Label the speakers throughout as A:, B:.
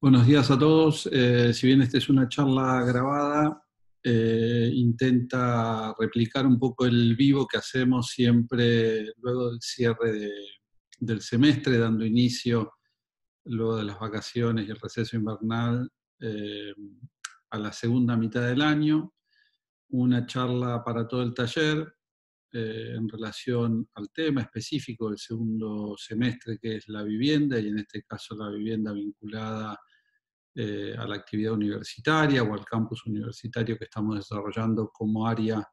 A: Buenos días a todos. Si bien esta es una charla grabada, intenta replicar un poco el vivo que hacemos siempre luego del cierre del semestre, dando inicio, luego de las vacaciones y el receso invernal, eh, a la segunda mitad del año. Una charla para todo el taller en relación al tema específico del segundo semestre, que es la vivienda, y en este caso la vivienda vinculada a la actividad universitaria o al campus universitario que estamos desarrollando como área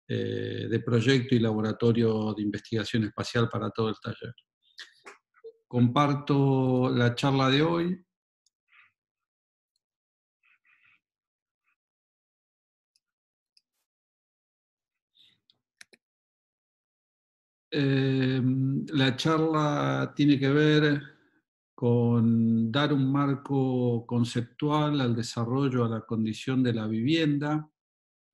A: de proyecto y laboratorio de investigación espacial para todo el taller. Comparto la charla de hoy. La charla tiene que ver con dar un marco conceptual al desarrollo, a la condición de la vivienda,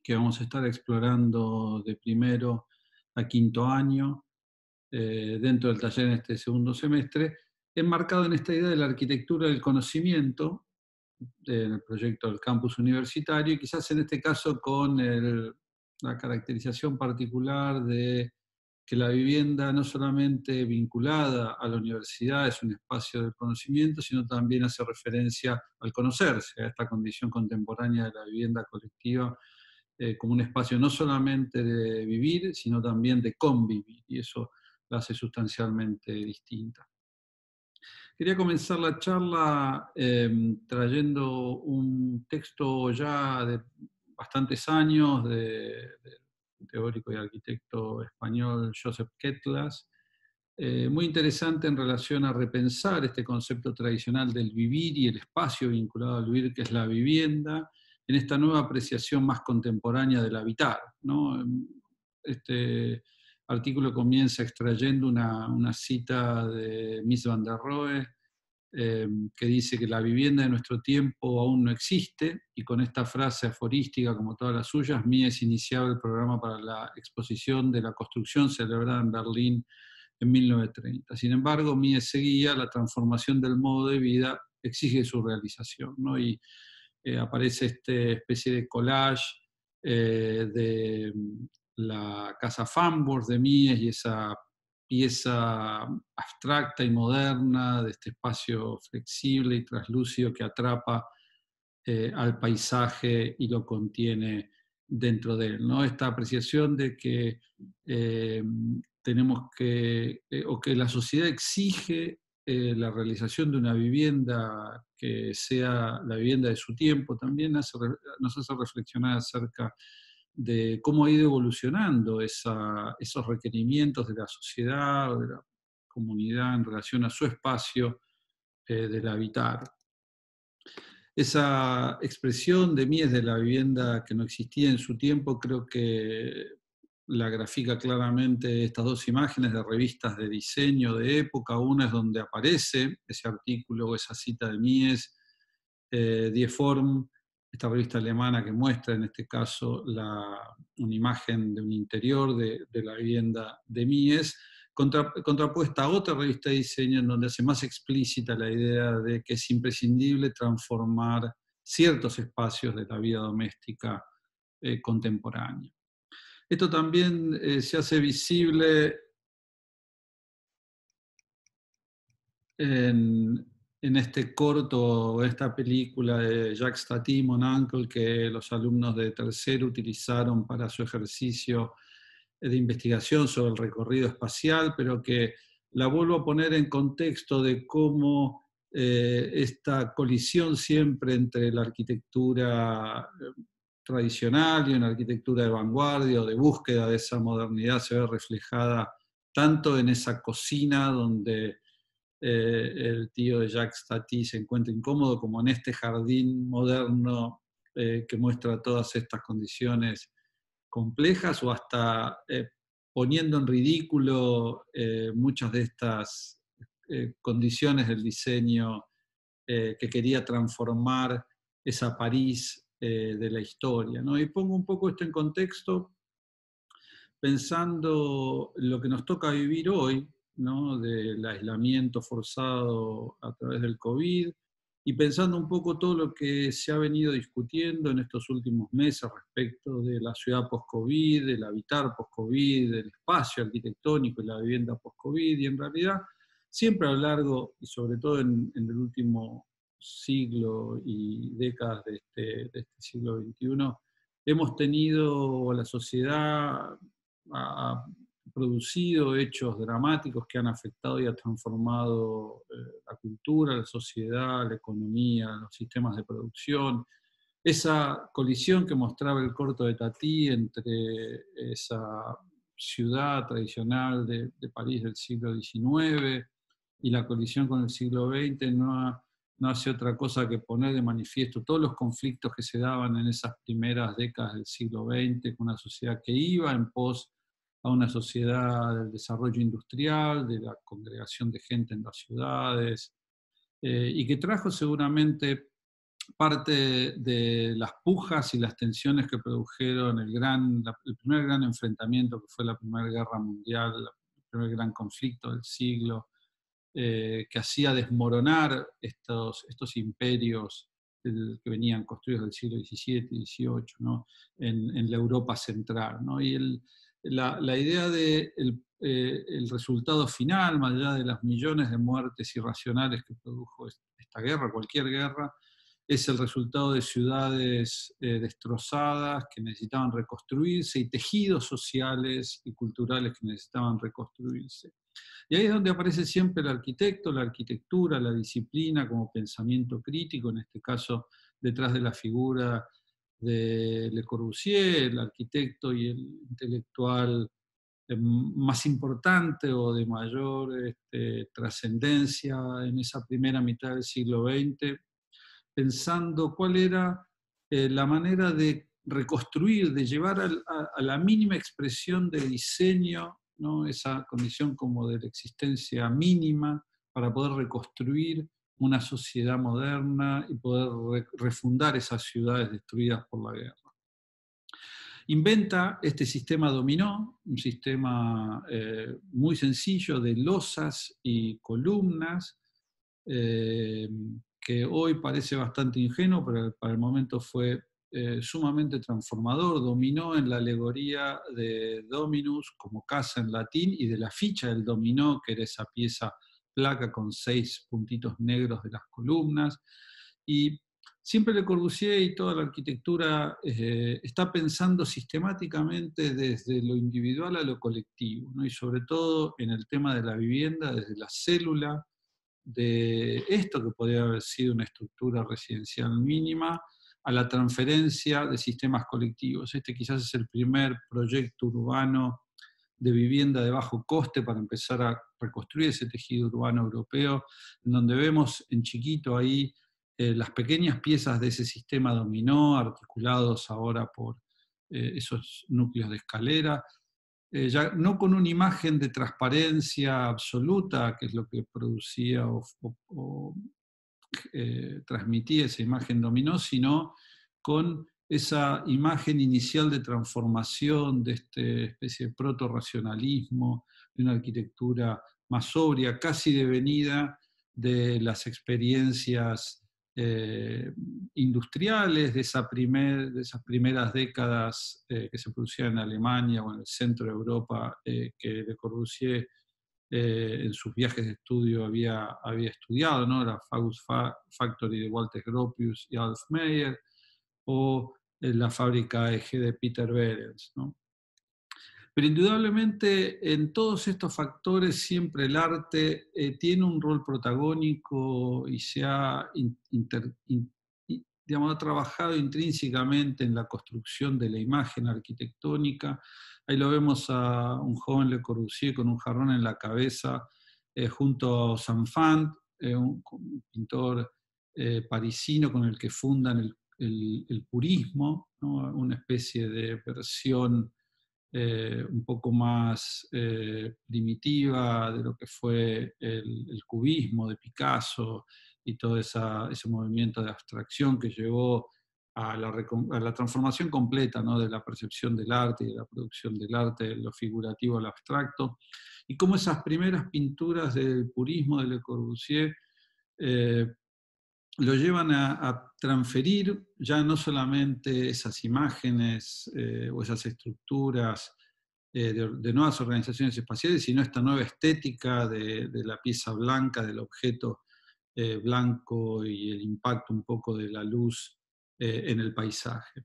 A: que vamos a estar explorando de primero a quinto año, dentro del taller en este segundo semestre, enmarcado en esta idea de la arquitectura del conocimiento, en el proyecto del campus universitario, y quizás en este caso con la caracterización particular de que la vivienda no solamente vinculada a la universidad es un espacio del conocimiento, sino también hace referencia al conocerse, a esta condición contemporánea de la vivienda colectiva, como un espacio no solamente de vivir, sino también de convivir, y eso la hace sustancialmente distinta. Quería comenzar la charla trayendo un texto ya de bastantes años de teórico y arquitecto español Josep Quetglas, muy interesante en relación a repensar este concepto tradicional del vivir y el espacio vinculado al vivir, que es la vivienda, en esta nueva apreciación más contemporánea del habitar, ¿no? Este artículo comienza extrayendo una cita de Mies van der Rohe, que dice que la vivienda de nuestro tiempo aún no existe, y con esta frase aforística, como todas las suyas, Mies iniciaba el programa para la exposición de la construcción celebrada en Berlín en 1930. Sin embargo, Mies seguía: la transformación del modo de vida exige su realización, ¿no? Y aparece esta especie de collage de la casa Fambors de Mies y esa pieza abstracta y moderna de este espacio flexible y traslúcido que atrapa al paisaje y lo contiene dentro de él, ¿no? Esta apreciación de que eh, tenemos que, o que la sociedad exige la realización de una vivienda que sea la vivienda de su tiempo, también nos hace reflexionar acerca de cómo ha ido evolucionando esos requerimientos de la sociedad o de la comunidad en relación a su espacio del habitar. Esa expresión de Mies de la vivienda que no existía en su tiempo, creo que la grafica claramente estas dos imágenes de revistas de diseño de época. Una es donde aparece ese artículo o esa cita de Mies, Die Form, esta revista alemana que muestra en este caso una imagen de un interior de la vivienda de Mies, contrapuesta a otra revista de diseño en donde hace más explícita la idea de que es imprescindible transformar ciertos espacios de la vida doméstica contemporánea. Esto también se hace visible en este corto, esta película de Jacques Tati, Mon Oncle, que los alumnos de tercero utilizaron para su ejercicio de investigación sobre el recorrido espacial, pero que la vuelvo a poner en contexto de cómo esta colisión siempre entre la arquitectura tradicional y una arquitectura de vanguardia o de búsqueda de esa modernidad se ve reflejada tanto en esa cocina donde el tío de Jacques Tati se encuentra incómodo, como en este jardín moderno que muestra todas estas condiciones complejas, o hasta poniendo en ridículo muchas de estas condiciones del diseño que quería transformar esa París de la historia, ¿no? Y pongo un poco esto en contexto pensando lo que nos toca vivir hoy, ¿no? Del aislamiento forzado a través del COVID, y pensando un poco todo lo que se ha venido discutiendo en estos últimos meses respecto de la ciudad post-COVID, del habitar post-COVID, del espacio arquitectónico y la vivienda post-COVID, y en realidad siempre a lo largo, y sobre todo en el último siglo y décadas de este siglo XXI, hemos tenido, la sociedad ha producido hechos dramáticos que han afectado y ha transformado la cultura, la sociedad, la economía, los sistemas de producción. Esa colisión que mostraba el corto de Tati entre esa ciudad tradicional de París del siglo XIX y la colisión con el siglo XX no hace otra cosa que poner de manifiesto todos los conflictos que se daban en esas primeras décadas del siglo XX, con una sociedad que iba en pos a una sociedad del desarrollo industrial, de la congregación de gente en las ciudades, y que trajo seguramente parte de las pujas y las tensiones que produjeron el primer gran enfrentamiento que fue la Primera Guerra Mundial, el primer gran conflicto del siglo, que hacía desmoronar estos imperios que venían construidos del siglo XVII y XVIII, ¿no? en la Europa central, ¿no? Y la idea de el resultado final, más allá de las millones de muertes irracionales que produjo esta guerra, cualquier guerra, es el resultado de ciudades destrozadas que necesitaban reconstruirse y tejidos sociales y culturales que necesitaban reconstruirse. Y ahí es donde aparece siempre el arquitecto, la arquitectura, la disciplina como pensamiento crítico, en este caso detrás de la figura de Le Corbusier, el arquitecto y el intelectual más importante o de mayor trascendencia en esa primera mitad del siglo XX, pensando cuál era la manera de reconstruir, de llevar a la mínima expresión de diseño, ¿no? Esa condición como de la existencia mínima para poder reconstruir una sociedad moderna y poder refundar esas ciudades destruidas por la guerra. Inventa este sistema dominó, un sistema muy sencillo de losas y columnas, eh, que hoy parece bastante ingenuo, pero para el momento fue sumamente transformador. Dominó en la alegoría de Dominus como casa en latín y de la ficha del dominó, que era esa pieza placa con 6 puntitos negros de las columnas. Y siempre Le Corbusier y toda la arquitectura está pensando sistemáticamente desde lo individual a lo colectivo, ¿no? Y sobre todo en el tema de la vivienda, desde la célula, de esto que podría haber sido una estructura residencial mínima, a la transferencia de sistemas colectivos. Este quizás es el primer proyecto urbano de vivienda de bajo coste para empezar a reconstruir ese tejido urbano europeo, en donde vemos en chiquito ahí las pequeñas piezas de ese sistema dominó, articulados ahora por esos núcleos de escalera, ya no con una imagen de transparencia absoluta, que es lo que producía o transmitía esa imagen dominó, sino con esa imagen inicial de transformación, de esta especie de proto-racionalismo, de una arquitectura más sobria, casi devenida de las experiencias industriales de esas primeras décadas que se producían en Alemania o en el centro de Europa, que Le Corbusier en sus viajes de estudio había estudiado, ¿no? La Faust Factory de Walter Gropius y Adolf Meyer, o la fábrica EG de Peter Behrens, ¿no? Pero indudablemente en todos estos factores siempre el arte tiene un rol protagónico y se ha, digamos, ha trabajado intrínsecamente en la construcción de la imagen arquitectónica. Ahí lo vemos a un joven Le Corbusier con un jarrón en la cabeza junto a Sanfant, un pintor parisino con el que fundan el purismo, ¿no? Una especie de versión un poco más primitiva de lo que fue el cubismo de Picasso y todo ese movimiento de abstracción que llevó a la transformación completa, ¿no? De la percepción del arte y de la producción del arte, de lo figurativo al abstracto, y cómo esas primeras pinturas del purismo de Le Corbusier lo llevan a transferir ya no solamente esas imágenes o esas estructuras de nuevas organizaciones espaciales, sino esta nueva estética de la pieza blanca, del objeto blanco y el impacto un poco de la luz en el paisaje.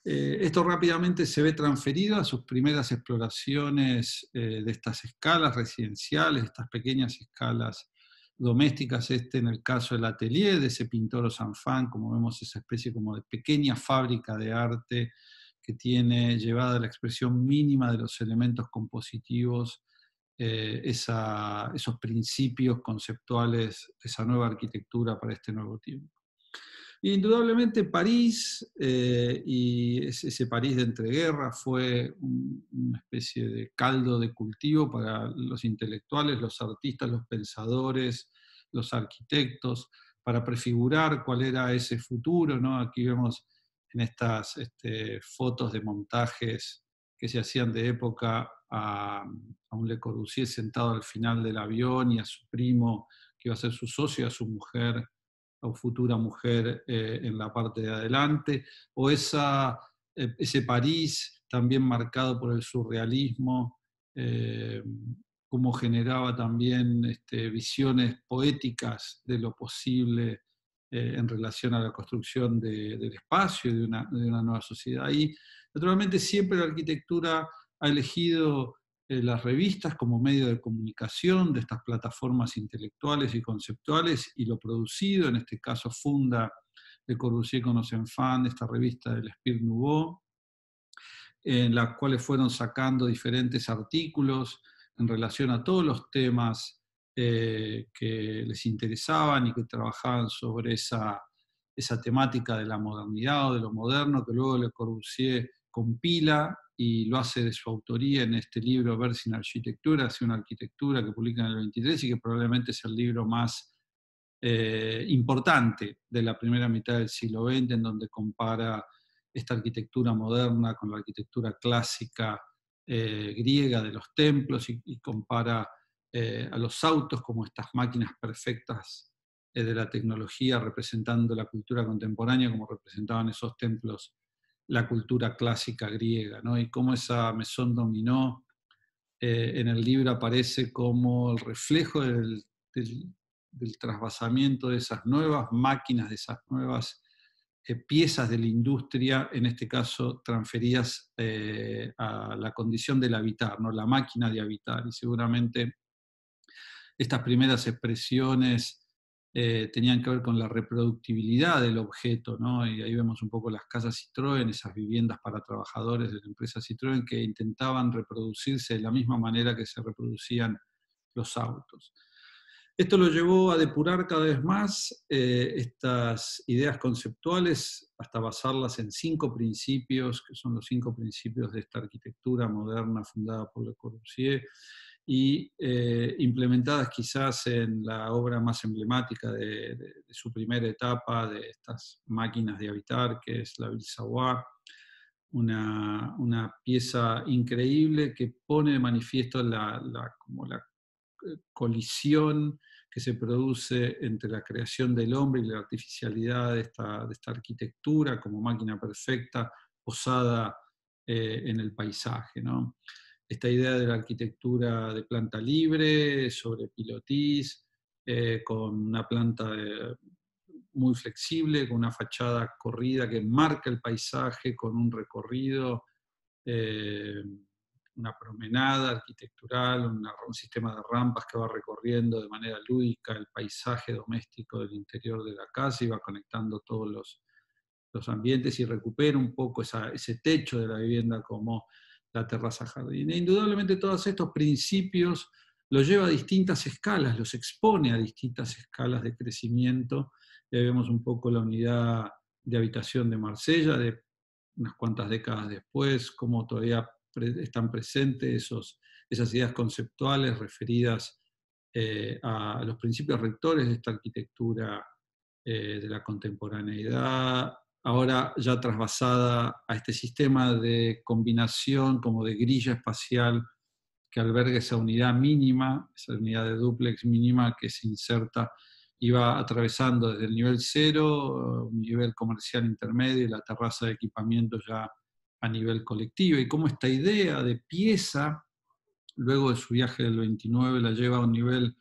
A: Esto rápidamente se ve transferido a sus primeras exploraciones de estas escalas residenciales, estas pequeñas escalas domésticas, en el caso del atelier de ese pintor o Sanfán, como vemos esa especie como de pequeña fábrica de arte que tiene llevada a la expresión mínima de los elementos compositivos, esos principios conceptuales de esa nueva arquitectura para este nuevo tiempo. Indudablemente París, y ese París de entreguerras, fue una especie de caldo de cultivo para los intelectuales, los artistas, los pensadores, los arquitectos, para prefigurar cuál era ese futuro, ¿no? Aquí vemos en estas fotos de montajes que se hacían de época a un Le Corbusier sentado al final del avión y a su primo, que iba a ser su socio, a su mujer, o futura mujer en la parte de adelante, o ese París también marcado por el surrealismo, como generaba también visiones poéticas de lo posible en relación a la construcción del espacio y de una nueva sociedad. Y naturalmente siempre la arquitectura ha elegido las revistas como medio de comunicación de estas plataformas intelectuales y conceptuales, y lo producido, en este caso funda Le Corbusier con los Enfants, esta revista del L'Esprit Nouveau, en las cuales fueron sacando diferentes artículos en relación a todos los temas que les interesaban y que trabajaban sobre esa temática de la modernidad o de lo moderno, que luego Le Corbusier compila y lo hace de su autoría en este libro Vers in Architecture, hace una arquitectura, que publica en el 23 y que probablemente es el libro más importante de la primera mitad del siglo XX, en donde compara esta arquitectura moderna con la arquitectura clásica griega de los templos y compara a los autos como estas máquinas perfectas de la tecnología, representando la cultura contemporánea como representaban esos templos la cultura clásica griega, ¿no? Y cómo esa Maison Dominó en el libro aparece como el reflejo del trasvasamiento de esas nuevas máquinas, de esas nuevas piezas de la industria, en este caso transferidas a la condición del habitar, ¿no? La máquina de habitar. Y seguramente estas primeras expresiones tenían que ver con la reproductibilidad del objeto, ¿no? Y ahí vemos un poco las casas Citroën, esas viviendas para trabajadores de la empresa Citroën que intentaban reproducirse de la misma manera que se reproducían los autos. Esto lo llevó a depurar cada vez más estas ideas conceptuales hasta basarlas en 5 principios, que son los 5 principios de esta arquitectura moderna fundada por Le Corbusier, y implementadas quizás en la obra más emblemática de su primera etapa de estas máquinas de habitar, que es la Ville Savoie, una pieza increíble que pone de manifiesto como la colisión que se produce entre la creación del hombre y la artificialidad de esta arquitectura como máquina perfecta posada en el paisaje, ¿no? Esta idea de la arquitectura de planta libre, sobre pilotis, con una planta muy flexible, con una fachada corrida que marca el paisaje, con un recorrido, eh, una promenada arquitectural, un sistema de rampas que va recorriendo de manera lúdica el paisaje doméstico del interior de la casa y va conectando todos los ambientes y recupera un poco ese techo de la vivienda como la terraza jardín. E indudablemente todos estos principios los lleva a distintas escalas, los expone a distintas escalas de crecimiento. Ya vemos un poco la unidad de habitación de Marsella, de unas cuantas décadas después, cómo todavía están presentes esas ideas conceptuales referidas a los principios rectores de esta arquitectura de la contemporaneidad, ahora ya trasvasada a este sistema de combinación como de grilla espacial que alberga esa unidad mínima, esa unidad de dúplex mínima que se inserta iba atravesando desde el nivel 0, un nivel comercial intermedio y la terraza de equipamiento ya a nivel colectivo, y cómo esta idea de pieza, luego de su viaje del 29, la lleva a un nivel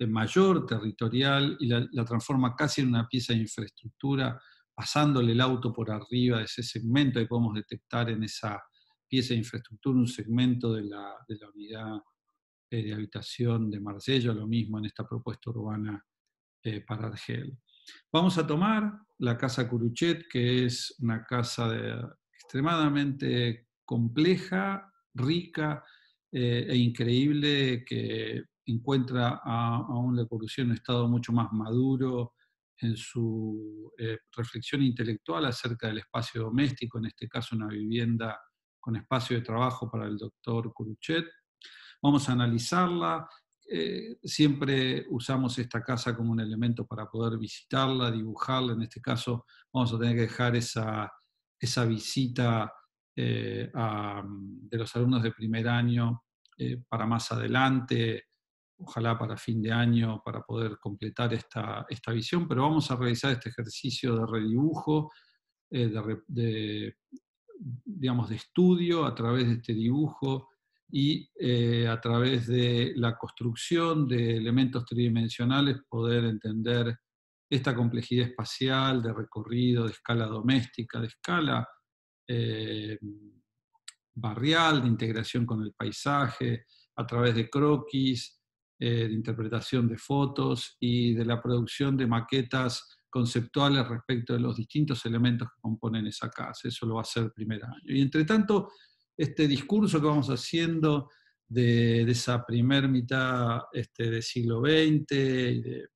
A: mayor, territorial, y la transforma casi en una pieza de infraestructura, pasándole el auto por arriba de ese segmento. Ahí podemos detectar en esa pieza de infraestructura un segmento de la unidad de habitación de Marsella, lo mismo en esta propuesta urbana para Argel. Vamos a tomar la Casa Curuchet, que es una casa extremadamente compleja, rica e increíble, que encuentra a Le Corbusier en un estado mucho más maduro en su reflexión intelectual acerca del espacio doméstico, en este caso una vivienda con espacio de trabajo para el doctor Curuchet. Vamos a analizarla. Siempre usamos esta casa como un elemento para poder visitarla, dibujarla. En este caso vamos a tener que dejar esa visita de los alumnos de primer año para más adelante, ojalá para fin de año, para poder completar esta visión, pero vamos a realizar este ejercicio de redibujo, digamos, de estudio a través de este dibujo, y a través de la construcción de elementos tridimensionales poder entender esta complejidad espacial, de recorrido, de escala doméstica, de escala eh, barrial, de integración con el paisaje, a través de croquis, de interpretación de fotos y de la producción de maquetas conceptuales respecto de los distintos elementos que componen esa casa. Eso lo va a hacer el primer año. Y entre tanto, este discurso que vamos haciendo de esa primer mitad del siglo XX y de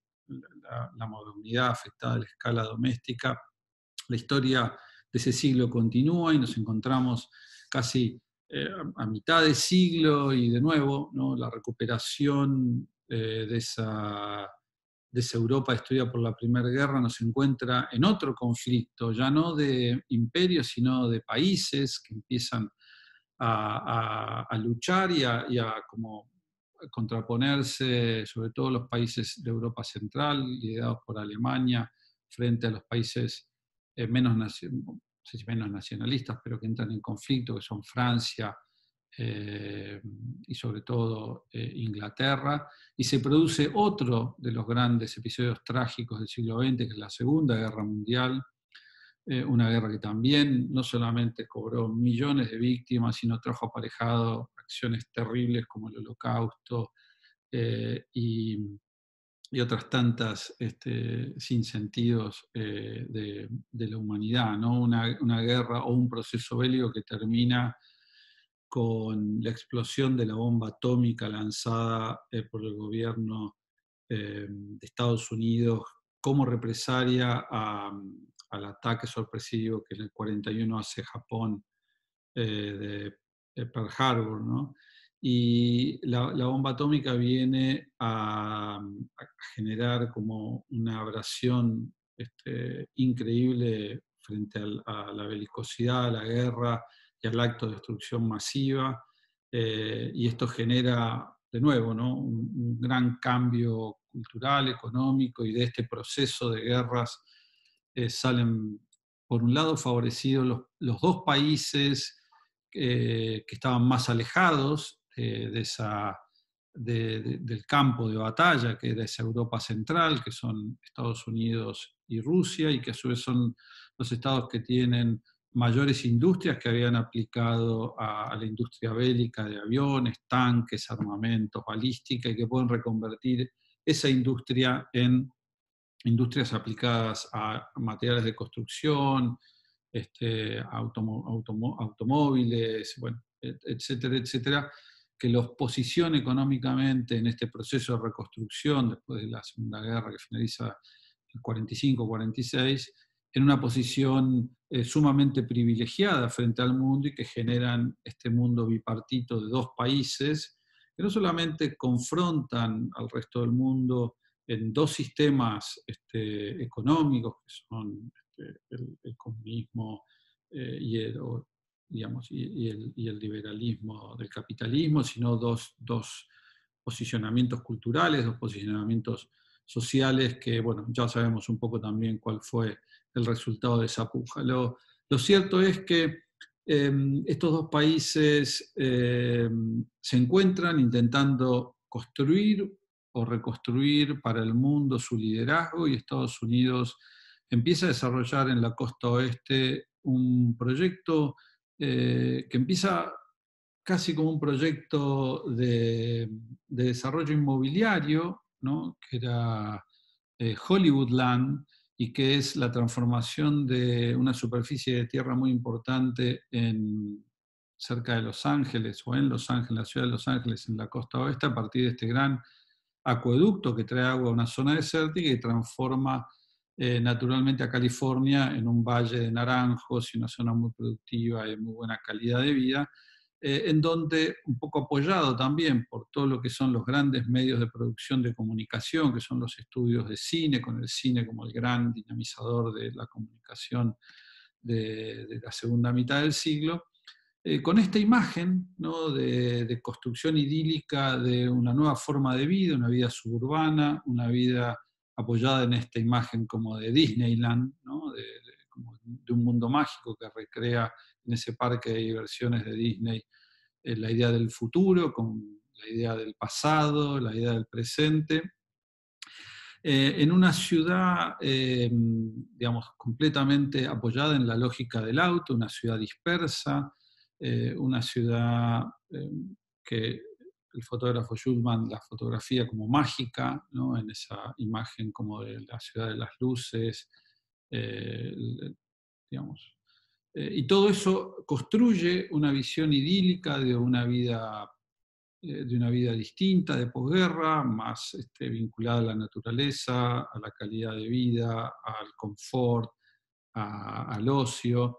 A: la modernidad afectada a la escala doméstica, la historia de ese siglo continúa y nos encontramos casi a mitad de siglo, y de nuevo, ¿no?, la recuperación de esa Europa destruida por la Primera Guerra nos encuentra en otro conflicto, ya no de imperios, sino de países que empiezan a luchar y a como contraponerse, sobre todo los países de Europa Central, liderados por Alemania, frente a los países menos, no sé si menos nacionalistas, pero que entran en conflicto, que son Francia y sobre todo Inglaterra. Y se produce otro de los grandes episodios trágicos del siglo XX, que es la Segunda Guerra Mundial, una guerra que también no solamente cobró millones de víctimas, sino trajo aparejado acciones terribles como el Holocausto eh, y, y otras tantas sinsentidos de la humanidad, ¿no? Una guerra o un proceso bélico que termina con la explosión de la bomba atómica lanzada por el gobierno de Estados Unidos como represalia al ataque sorpresivo que en el 41 hace Japón de Pearl Harbor, ¿no? Y la bomba atómica viene a generar como una abrasión increíble frente a la belicosidad, a la guerra y al acto de destrucción masiva. Y esto genera, de nuevo, ¿no?, un gran cambio cultural, económico, y de este proceso de guerras salen, por un lado, favorecidos los dos países que estaban más alejados del campo de batalla, que era esa Europa central, que son Estados Unidos y Rusia, y que a su vez son los estados que tienen mayores industrias que habían aplicado a la industria bélica de aviones, tanques, armamentos, balística, y que pueden reconvertir esa industria en industrias aplicadas a materiales de construcción, automóviles, bueno, etcétera, etcétera, que los posiciona económicamente en este proceso de reconstrucción después de la Segunda Guerra, que finaliza en 45-46, en una posición sumamente privilegiada frente al mundo, y que generan este mundo bipartito de dos países que no solamente confrontan al resto del mundo en dos sistemas económicos, que son el comunismo y el liberalismo del capitalismo, sino dos posicionamientos culturales, dos posicionamientos sociales que, bueno, ya sabemos un poco también cuál fue el resultado de esa puja. Lo cierto es que estos dos países se encuentran intentando construir o reconstruir para el mundo su liderazgo, y Estados Unidos empieza a desarrollar en la costa oeste un proyecto que empieza casi como un proyecto de desarrollo inmobiliario, ¿no? Que era Hollywoodland, y que es la transformación de una superficie de tierra muy importante cerca de Los Ángeles, o en Los Ángeles, la ciudad de Los Ángeles, en la costa oeste, a partir de este gran acueducto que trae agua a una zona desértica y transforma naturalmente a California en un valle de naranjos y una zona muy productiva y de muy buena calidad de vida, en donde, un poco apoyado también por todo lo que son los grandes medios de producción de comunicación, que son los estudios de cine, con el cine como el gran dinamizador de la comunicación de la segunda mitad del siglo, con esta imagen, ¿no? de construcción idílica de una nueva forma de vida, una vida suburbana, una vida apoyada en esta imagen como de Disneyland, ¿no? Como de un mundo mágico que recrea en ese parque de diversiones de Disney la idea del futuro, con la idea del pasado, la idea del presente, en una ciudad, digamos, completamente apoyada en la lógica del auto, una ciudad dispersa, una ciudad que el fotógrafo Schulman la fotografía como mágica, ¿no? En esa imagen como de la ciudad de las luces, eh, digamos. Y todo eso construye una visión idílica de una vida distinta, de posguerra, más vinculada a la naturaleza, a la calidad de vida, al confort, al ocio.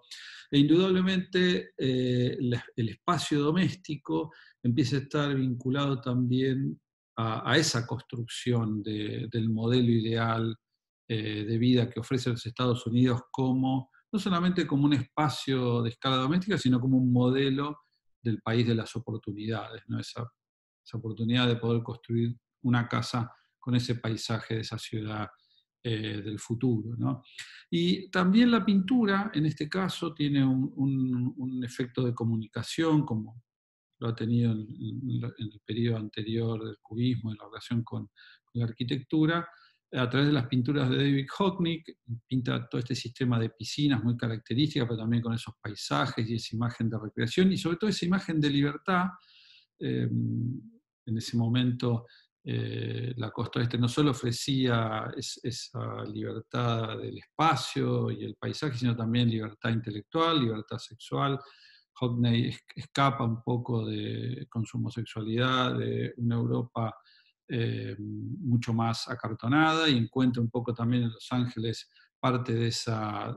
A: E indudablemente el espacio doméstico empieza a estar vinculado también a esa construcción del modelo ideal de vida que ofrece los Estados Unidos, como no solamente como un espacio de escala doméstica, sino como un modelo del país de las oportunidades, ¿no? Esa oportunidad de poder construir una casa con ese paisaje de esa ciudad del futuro, ¿no? Y también la pintura, en este caso, tiene un efecto de comunicación, como lo ha tenido en el periodo anterior del cubismo, en la relación con la arquitectura, a través de las pinturas de David Hockney, que pinta todo este sistema de piscinas muy características, pero también con esos paisajes y esa imagen de recreación, y sobre todo esa imagen de libertad. En ese momento la costa oeste no solo ofrecía esa libertad del espacio y el paisaje, sino también libertad intelectual, libertad sexual. Hockney escapa un poco con su homosexualidad de una Europa mucho más acartonada, y encuentra un poco también en Los Ángeles parte de esa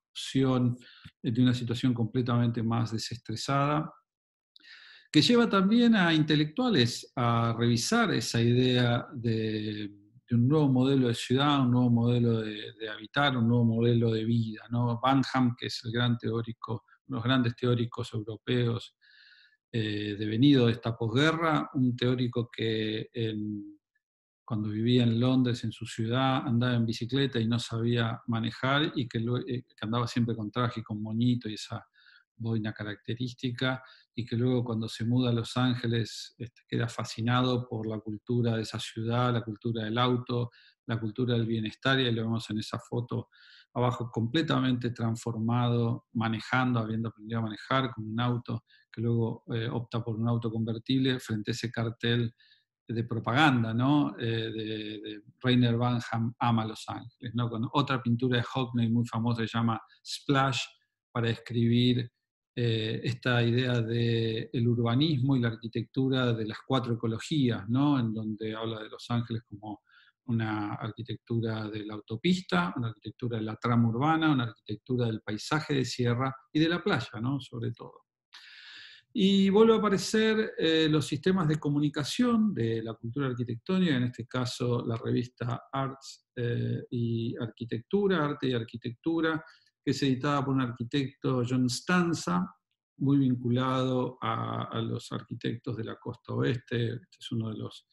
A: opción de una situación completamente más desestresada, que lleva también a intelectuales a revisar esa idea de un nuevo modelo de ciudad, un nuevo modelo de habitar, un nuevo modelo de vida, ¿no? Banham, que es el gran teórico, uno de los grandes teóricos europeos devenido de esta posguerra, un teórico que cuando vivía en Londres, en su ciudad, andaba en bicicleta y no sabía manejar, y que andaba siempre con traje y con moñito y esa boina característica, y que luego, cuando se muda a Los Ángeles, queda fascinado por la cultura de esa ciudad, la cultura del auto, la cultura del bienestar, y lo vemos en esa foto abajo, completamente transformado, manejando, habiendo aprendido a manejar con un auto, que luego opta por un auto convertible frente a ese cartel de propaganda, ¿no? De Rainer Banham ama Los Ángeles, ¿no? Con otra pintura de Hockney muy famosa que se llama Splash, para describir esta idea del urbanismo y la arquitectura de las cuatro ecologías, ¿no? En donde habla de Los Ángeles como una arquitectura de la autopista, una arquitectura de la trama urbana, una arquitectura del paisaje de sierra y de la playa, ¿no? Sobre todo. Y vuelve a aparecer los sistemas de comunicación de la cultura arquitectónica, en este caso la revista Arts y Arquitectura, Arte y Arquitectura, que es editada por un arquitecto, John Stanza, muy vinculado a los arquitectos de la costa oeste. Este es uno de los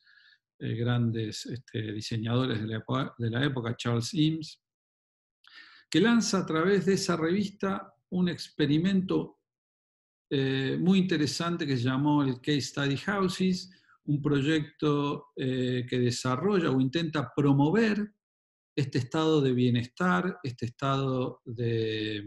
A: grandes diseñadores de la época, Charles Eames, que lanza a través de esa revista un experimento muy interesante que se llamó el Case Study Houses, un proyecto que desarrolla o intenta promover este estado de bienestar, este estado de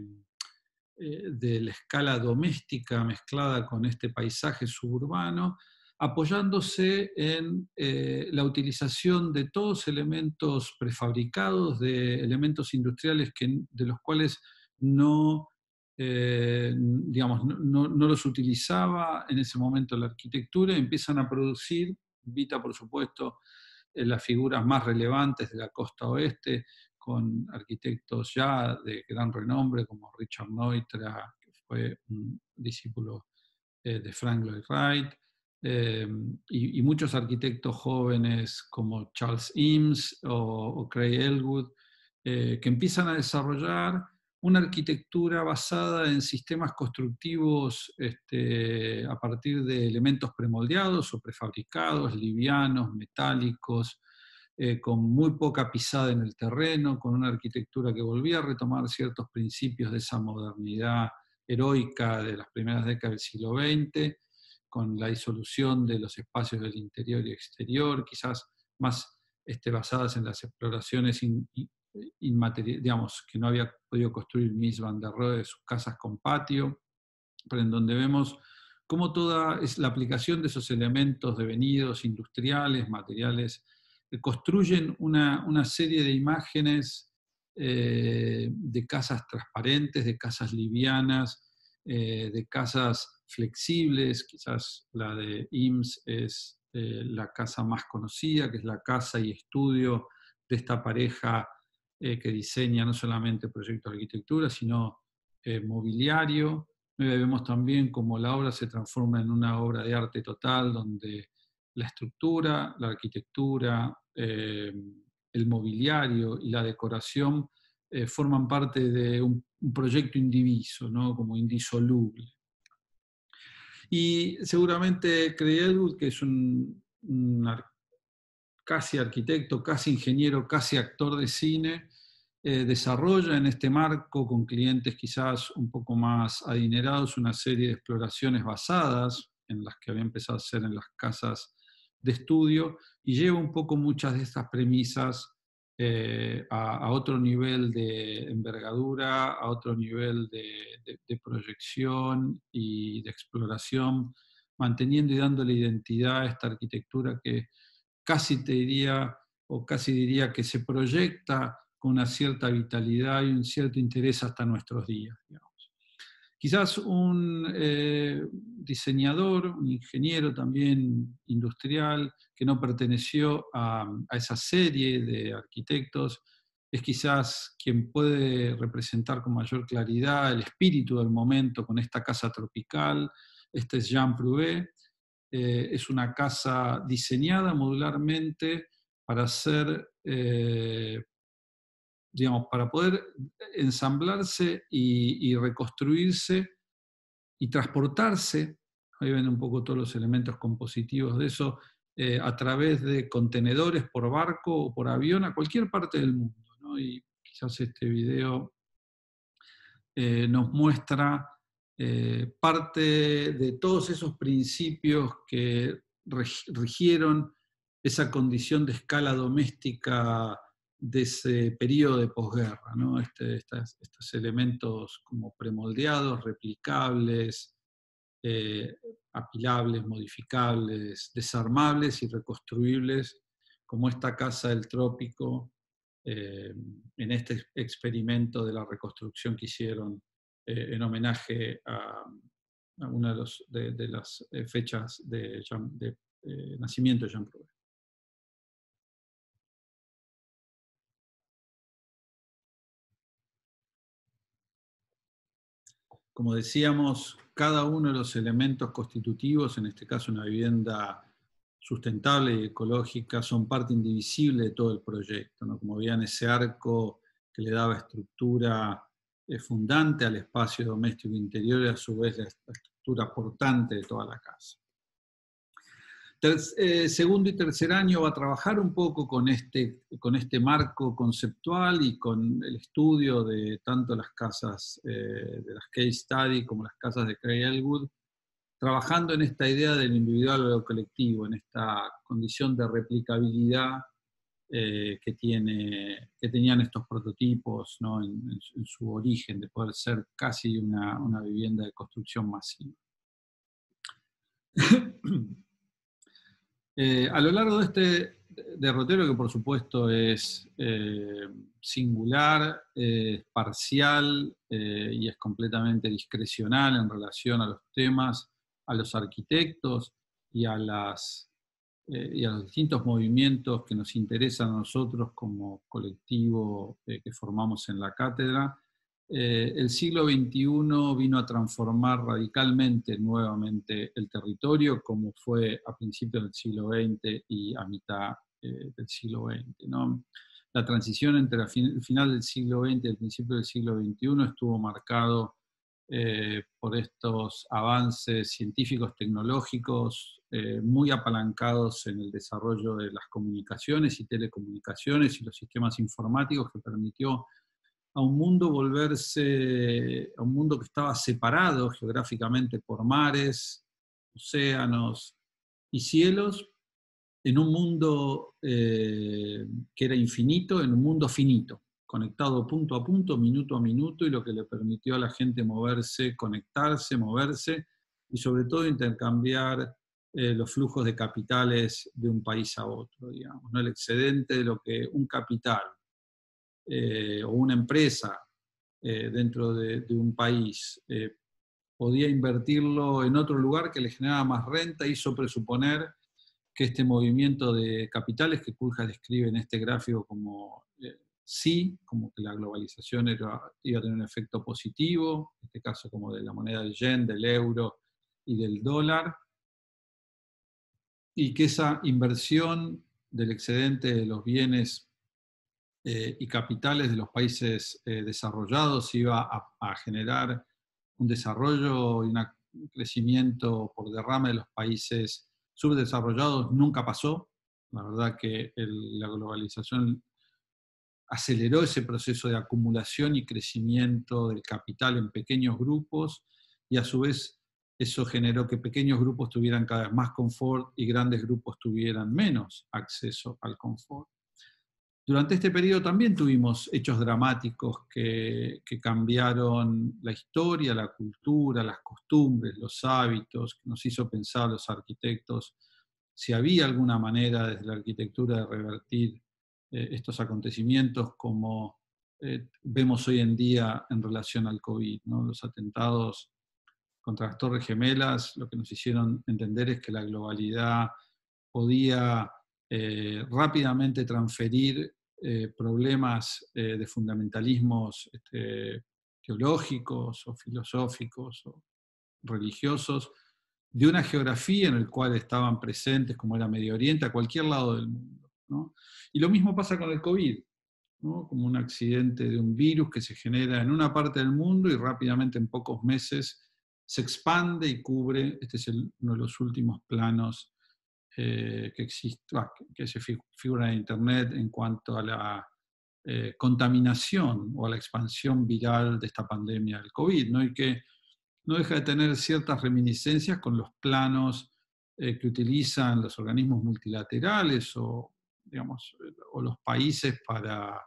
A: la escala doméstica mezclada con este paisaje suburbano, apoyándose en la utilización de todos elementos prefabricados, de elementos industriales de los cuales no, digamos, no los utilizaba en ese momento la arquitectura, y empiezan a producir, invita por supuesto las figuras más relevantes de la costa oeste, con arquitectos ya de gran renombre como Richard Neutra, que fue un discípulo de Frank Lloyd Wright, y muchos arquitectos jóvenes como Charles Eames o Craig Elwood, que empiezan a desarrollar una arquitectura basada en sistemas constructivos a partir de elementos premoldeados o prefabricados, livianos, metálicos, con muy poca pisada en el terreno, con una arquitectura que volvía a retomar ciertos principios de esa modernidad heroica de las primeras décadas del siglo XX, con la disolución de los espacios del interior y exterior, quizás más basadas en las exploraciones digamos, que no había podido construir Mies van der Rohe de sus casas con patio, pero en donde vemos cómo toda es la aplicación de esos elementos devenidos, industriales, materiales, construyen una serie de imágenes de casas transparentes, de casas livianas, de casas flexibles. Quizás la de Eames es la casa más conocida, que es la casa y estudio de esta pareja que diseña no solamente proyectos de arquitectura, sino mobiliario. Vemos también cómo la obra se transforma en una obra de arte total, donde la estructura, la arquitectura, el mobiliario y la decoración forman parte de un proyecto indiviso, ¿no? Como indisoluble. Y seguramente Craig Elwood, que es un casi arquitecto, casi ingeniero, casi actor de cine, desarrolla en este marco, con clientes quizás un poco más adinerados, una serie de exploraciones basadas en las que había empezado a hacer en las casas de estudio, y lleva un poco muchas de estas premisas a otro nivel de envergadura, a otro nivel de proyección y de exploración, manteniendo y dándole identidad a esta arquitectura que casi te diría, o casi diría que se proyecta con una cierta vitalidad y un cierto interés hasta nuestros días, digamos. Quizás un diseñador, un ingeniero también industrial, que no perteneció a esa serie de arquitectos, es quizás quien puede representar con mayor claridad el espíritu del momento con esta casa tropical. Este es Jean Prouvé. Es una casa diseñada modularmente para ser, digamos, para poder ensamblarse y reconstruirse y transportarse. Ahí ven un poco todos los elementos compositivos de eso, a través de contenedores por barco o por avión a cualquier parte del mundo, ¿no? Y quizás este video nos muestra parte de todos esos principios que rigieron esa condición de escala doméstica de ese periodo de posguerra, ¿no? Estos elementos como premoldeados, replicables, apilables, modificables, desarmables y reconstruibles, como esta casa del trópico, en este experimento de la reconstrucción que hicieron en homenaje a una de las fechas de nacimiento de Jean Prouvé. Como decíamos, cada uno de los elementos constitutivos, en este caso una vivienda sustentable y ecológica, son parte indivisible de todo el proyecto, ¿no? Como veían, ese arco que le daba estructura fundante al espacio doméstico interior y a su vez la estructura portante de toda la casa. Segundo y tercer año va a trabajar un poco con este marco conceptual y con el estudio de tanto las casas de las case study como las casas de Craig Elwood, trabajando en esta idea del individual o lo colectivo, en esta condición de replicabilidad que tenían estos prototipos, ¿no? en su origen, de poder ser casi una vivienda de construcción masiva. A lo largo de este derrotero, que por supuesto es singular, parcial y es completamente discrecional en relación a los temas, a los arquitectos y a los distintos movimientos que nos interesan a nosotros como colectivo que formamos en la cátedra, el siglo XXI vino a transformar radicalmente nuevamente el territorio, como fue a principios del siglo XX y a mitad del siglo XX, ¿no? La transición entre el final del siglo XX y el principio del siglo XXI estuvo marcado por estos avances científicos, tecnológicos, muy apalancados en el desarrollo de las comunicaciones y telecomunicaciones y los sistemas informáticos, que permitió a un mundo a un mundo que estaba separado geográficamente por mares, océanos y cielos, en un mundo que era infinito, en un mundo finito, conectado punto a punto, minuto a minuto, y lo que le permitió a la gente moverse, conectarse, moverse, y sobre todo intercambiar los flujos de capitales de un país a otro, digamos, ¿no? El excedente de lo que un capital o una empresa dentro de un país podía invertirlo en otro lugar que le generaba más renta, hizo presuponer que este movimiento de capitales que Kulja describe en este gráfico como sí, como que la globalización iba a tener un efecto positivo, en este caso como de la moneda del yen, del euro y del dólar, y que esa inversión del excedente de los bienes y capitales de los países desarrollados iba a generar un desarrollo y un crecimiento por derrame de los países subdesarrollados. Nunca pasó. La verdad que la globalización aceleró ese proceso de acumulación y crecimiento del capital en pequeños grupos, y a su vez eso generó que pequeños grupos tuvieran cada vez más confort y grandes grupos tuvieran menos acceso al confort. Durante este periodo también tuvimos hechos dramáticos que cambiaron la historia, la cultura, las costumbres, los hábitos, que nos hizo pensar a los arquitectos si había alguna manera desde la arquitectura de revertir estos acontecimientos, como vemos hoy en día en relación al COVID, ¿no? Los atentados contra las Torres Gemelas lo que nos hicieron entender es que la globalidad podía rápidamente transferir problemas de fundamentalismos teológicos o filosóficos o religiosos de una geografía en la cual estaban presentes, como era Medio Oriente, a cualquier lado del mundo, ¿no? Y lo mismo pasa con el COVID, ¿no? Como un accidente de un virus que se genera en una parte del mundo y rápidamente en pocos meses se expande y cubre. Este es uno de los últimos planos que existe, que se figura en Internet en cuanto a la contaminación o a la expansión viral de esta pandemia del COVID, ¿no? Y que no deja de tener ciertas reminiscencias con los planos que utilizan los organismos multilaterales o, digamos, o los países para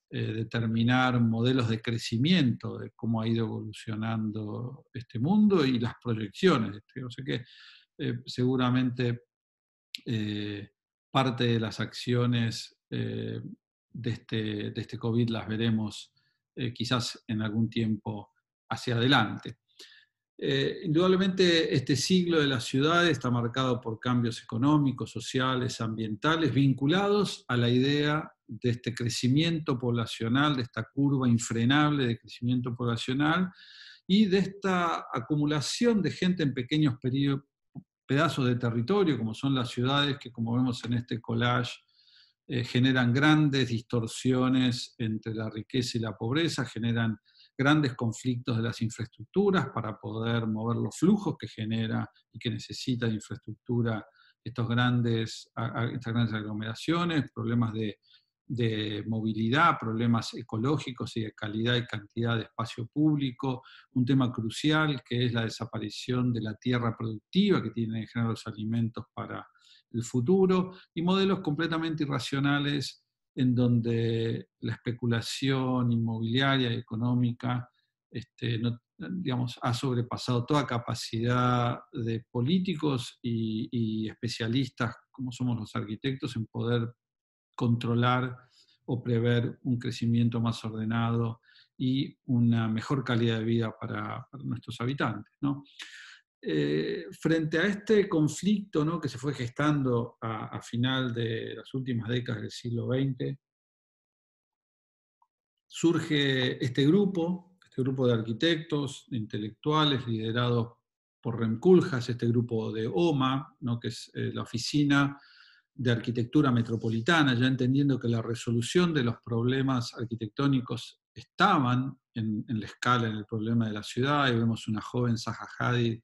A: determinar modelos de crecimiento, de cómo ha ido evolucionando este mundo y las proyecciones. O sea que seguramente parte de las acciones de este COVID las veremos quizás en algún tiempo hacia adelante. Indudablemente este siglo de las ciudades está marcado por cambios económicos, sociales, ambientales, vinculados a la idea de este crecimiento poblacional, de esta curva infrenable de crecimiento poblacional y de esta acumulación de gente en pequeños pedazos de territorio, como son las ciudades, que como vemos en este collage, generan grandes distorsiones entre la riqueza y la pobreza, generan grandes conflictos de las infraestructuras para poder mover los flujos que genera y que necesita de infraestructura estas grandes aglomeraciones, problemas de movilidad, problemas ecológicos y de calidad y cantidad de espacio público, un tema crucial que es la desaparición de la tierra productiva que tienen que generar los alimentos para el futuro, y modelos completamente irracionales en donde la especulación inmobiliaria y económica digamos, ha sobrepasado toda capacidad de políticos y especialistas, como somos los arquitectos, en poder controlar o prever un crecimiento más ordenado y una mejor calidad de vida para nuestros habitantes, ¿no? Frente a este conflicto, ¿no?, que se fue gestando a final de las últimas décadas del siglo XX, surge este grupo de arquitectos, de intelectuales, liderados por Rem Koolhaas, este grupo de OMA, ¿no?, que es la Oficina de Arquitectura Metropolitana, ya entendiendo que la resolución de los problemas arquitectónicos estaban en la escala, en el problema de la ciudad, y vemos una joven Zaha Hadid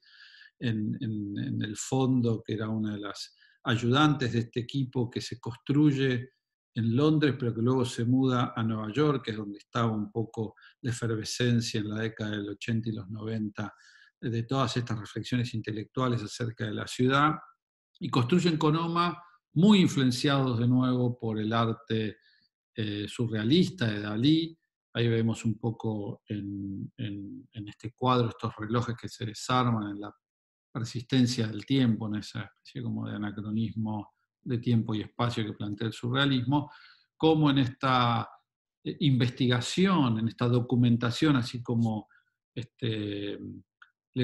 A: en el fondo, que era una de las ayudantes de este equipo que se construye en Londres, pero que luego se muda a Nueva York, que es donde estaba un poco la efervescencia en la década del 80 y los 90 de todas estas reflexiones intelectuales acerca de la ciudad, y construyen con OMA muy influenciados de nuevo por el arte surrealista de Dalí. Ahí vemos un poco en este cuadro estos relojes que se desarman en la persistencia del tiempo, en esa especie como de anacronismo de tiempo y espacio que plantea el surrealismo, como en esta investigación, en esta documentación, así como Le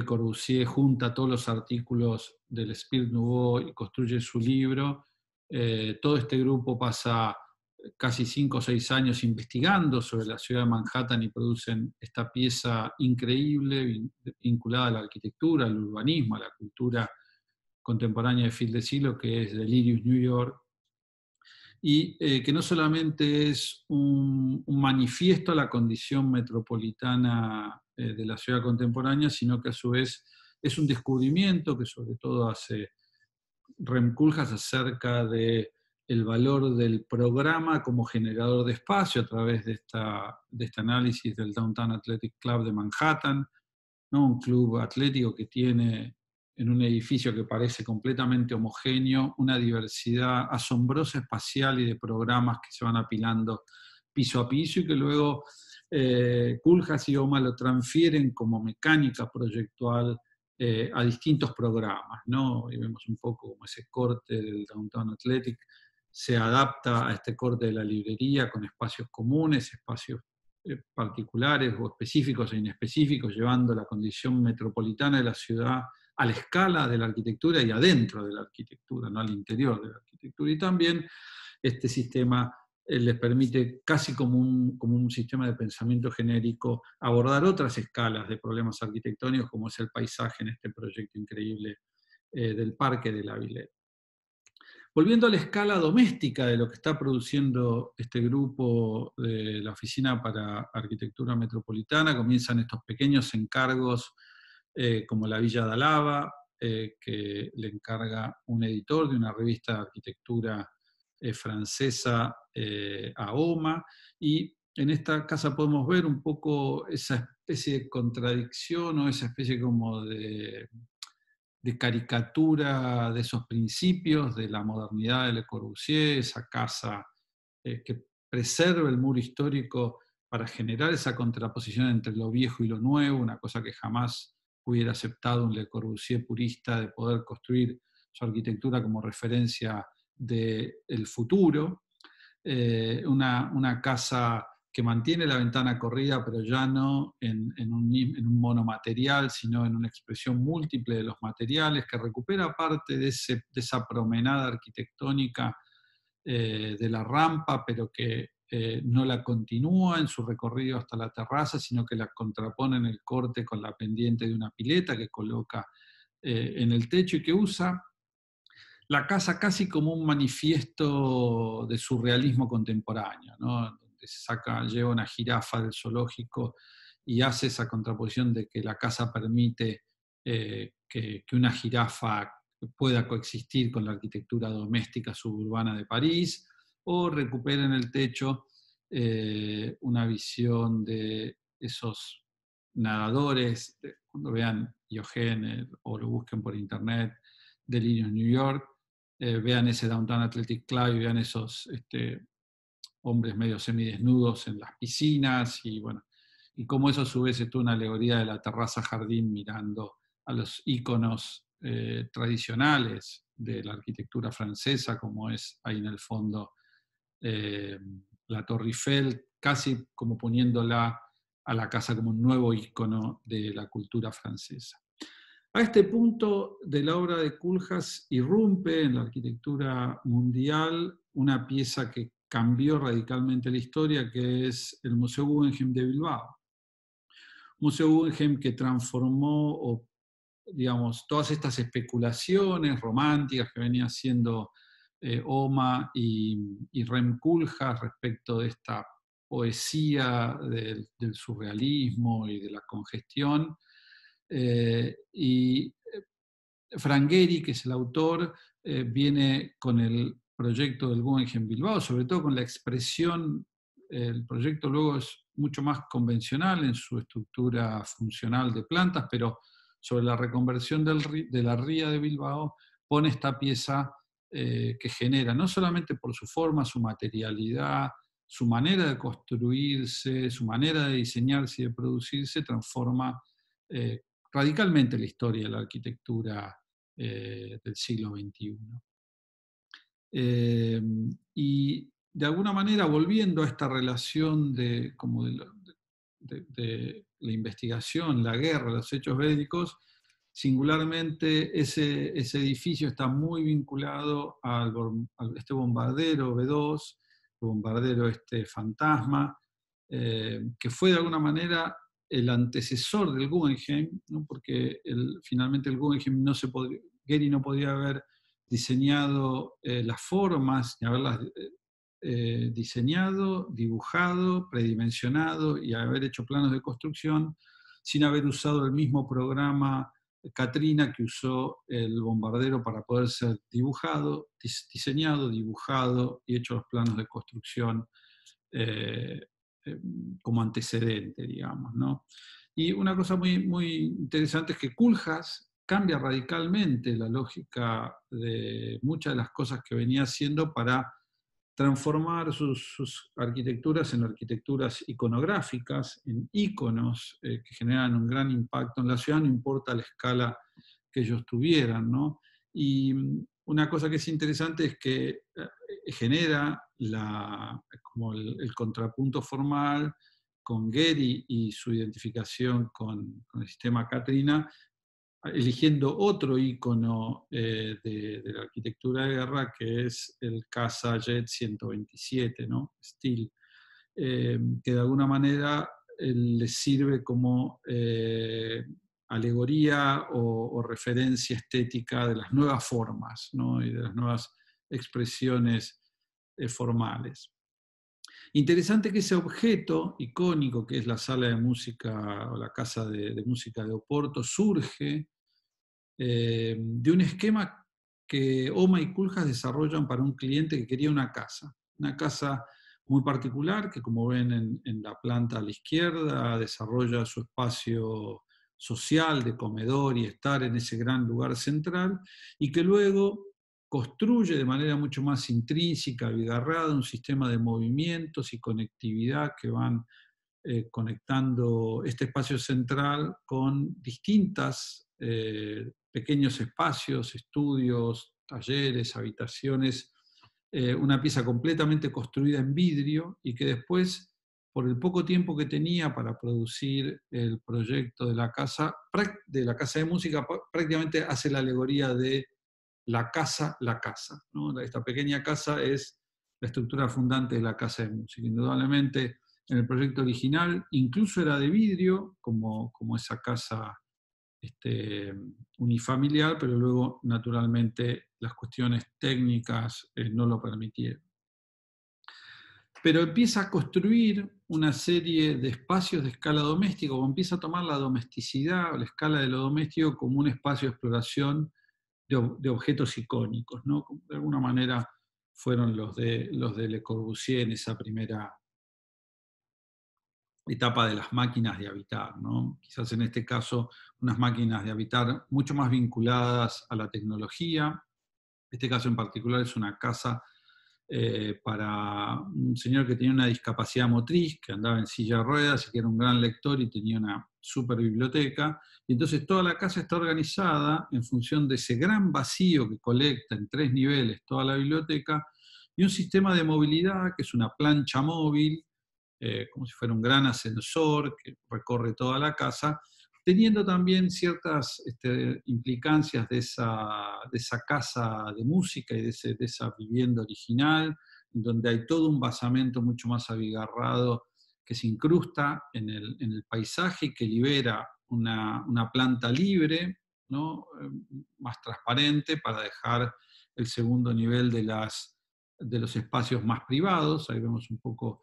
A: Corbusier junta todos los artículos del Esprit Nouveau y construye su libro. Todo este grupo pasa casi 5 o 6 años investigando sobre la ciudad de Manhattan y producen esta pieza increíble vinculada a la arquitectura, al urbanismo, a la cultura contemporánea de fin de siglo, que es Delirious New York, y que no solamente es un manifiesto a la condición metropolitana de la ciudad contemporánea, sino que a su vez es un descubrimiento que sobre todo hace Rem Koolhaas acerca de el valor del programa como generador de espacio a través de este análisis del Downtown Athletic Club de Manhattan, ¿no?, un club atlético que tiene en un edificio que parece completamente homogéneo una diversidad asombrosa espacial y de programas que se van apilando piso a piso y que luego Koolhaas y OMA lo transfieren como mecánica proyectual a distintos programas, ¿no? Y vemos un poco como ese corte del Downtown Athletic se adapta a este corte de la librería con espacios comunes, espacios particulares o específicos e inespecíficos, llevando la condición metropolitana de la ciudad a la escala de la arquitectura y adentro de la arquitectura, no al interior de la arquitectura. Y también este sistema les permite, casi como un sistema de pensamiento genérico, abordar otras escalas de problemas arquitectónicos, como es el paisaje en este proyecto increíble del Parque de la Villette. Volviendo a la escala doméstica de lo que está produciendo este grupo de la Oficina para Arquitectura Metropolitana, comienzan estos pequeños encargos como la Villa de Alaba, que le encarga un editor de una revista de arquitectura francesa a OMA, y en esta casa podemos ver un poco esa especie de contradicción o esa especie como de caricatura de esos principios de la modernidad de Le Corbusier, esa casa que preserva el muro histórico para generar esa contraposición entre lo viejo y lo nuevo, una cosa que jamás hubiera aceptado un Le Corbusier purista, de poder construir su arquitectura como referencia del futuro. Una casa que mantiene la ventana corrida, pero ya no en un monomaterial, sino en una expresión múltiple de los materiales, que recupera parte de esa promenada arquitectónica de la rampa, pero que no la continúa en su recorrido hasta la terraza, sino que la contrapone en el corte con la pendiente de una pileta que coloca en el techo y que usa la casa casi como un manifiesto de surrealismo contemporáneo, ¿no? Donde lleva una jirafa del zoológico y hace esa contraposición de que la casa permite que una jirafa pueda coexistir con la arquitectura doméstica suburbana de París, o recupera en el techo una visión de esos nadadores, cuando vean Diógenes o lo busquen por internet, Delirios New York, vean ese Downtown Athletic Club y vean esos hombres medio semidesnudos en las piscinas, y bueno, y cómo eso a su vez es toda una alegoría de la terraza jardín mirando a los íconos tradicionales de la arquitectura francesa, como es ahí en el fondo la Torre Eiffel, casi como poniéndola a la casa como un nuevo ícono de la cultura francesa. A este punto de la obra de Koolhaas irrumpe en la arquitectura mundial una pieza que cambió radicalmente la historia, que es el Museo Guggenheim de Bilbao. Museo Guggenheim que transformó, o, digamos, todas estas especulaciones románticas que venía haciendo Oma y Rem Koolhaas respecto de esta poesía del surrealismo y de la congestión. Y Frank Gehry, que es el autor, viene con el proyecto del Guggenheim Bilbao, sobre todo con la expresión. El proyecto luego es mucho más convencional en su estructura funcional de plantas, pero sobre la reconversión de la ría de Bilbao pone esta pieza que genera, no solamente por su forma, su materialidad, su manera de construirse, su manera de diseñarse y de producirse, transforma radicalmente la historia de la arquitectura del siglo XXI. Y de alguna manera, volviendo a esta relación como de la investigación, la guerra, los hechos bélicos, singularmente ese edificio está muy vinculado a este bombardero B2, bombardero fantasma, que fue de alguna manera el antecesor del Guggenheim, ¿no? Porque finalmente el Guggenheim Gehry no podía haber diseñado las formas, ni haberlas diseñado, dibujado, predimensionado y haber hecho planos de construcción sin haber usado el mismo programa Katrina que usó el bombardero para poder ser dibujado, diseñado, dibujado y hecho los planos de construcción como antecedente, digamos, ¿no? Y una cosa muy, muy interesante es que Koolhaas cambia radicalmente la lógica de muchas de las cosas que venía haciendo para transformar sus arquitecturas en arquitecturas iconográficas, en íconos que generan un gran impacto en la ciudad, no importa la escala que ellos tuvieran, ¿no? Y una cosa que es interesante es que genera como el contrapunto formal con Gehry y su identificación con el sistema Katrina, eligiendo otro ícono de la arquitectura de guerra, que es el Casa Jet 127, ¿no? Steel, que de alguna manera le sirve como alegoría o referencia estética de las nuevas formas, ¿no? Y de las nuevas expresiones formales. Interesante que ese objeto icónico, que es la sala de música o la casa de música de Oporto, surge de un esquema que Oma y Koolhaas desarrollan para un cliente que quería una casa muy particular, que como ven en la planta a la izquierda, desarrolla su espacio social de comedor y estar en ese gran lugar central, y que luego construye de manera mucho más intrínseca, abigarrada, un sistema de movimientos y conectividad que van conectando este espacio central con distintas pequeños espacios, estudios, talleres, habitaciones, una pieza completamente construida en vidrio y que después, por el poco tiempo que tenía para producir el proyecto de la casa de música, prácticamente hace la alegoría de la casa, ¿no? Esta pequeña casa es la estructura fundante de la casa de música. Indudablemente, en el proyecto original incluso era de vidrio, como esa casa unifamiliar, pero luego, naturalmente, las cuestiones técnicas no lo permitieron. Pero empieza a construir una serie de espacios de escala doméstica, o empieza a tomar la domesticidad o la escala de lo doméstico como un espacio de exploración de objetos icónicos, ¿no? De alguna manera fueron los de Le Corbusier en esa primera etapa de las máquinas de habitar, ¿no? Quizás en este caso unas máquinas de habitar mucho más vinculadas a la tecnología. Este caso en particular es una casa para un señor que tenía una discapacidad motriz, que andaba en silla de ruedas y que era un gran lector y tenía una super biblioteca. Y entonces toda la casa está organizada en función de ese gran vacío que colecta en 3 niveles toda la biblioteca y un sistema de movilidad que es una plancha móvil, como si fuera un gran ascensor que recorre toda la casa, teniendo también ciertas implicancias de esa casa de música y de esa vivienda original, donde hay todo un basamento mucho más abigarrado que se incrusta en el paisaje y que libera una planta libre, ¿no? Más transparente para dejar el segundo nivel de los espacios más privados. Ahí vemos un poco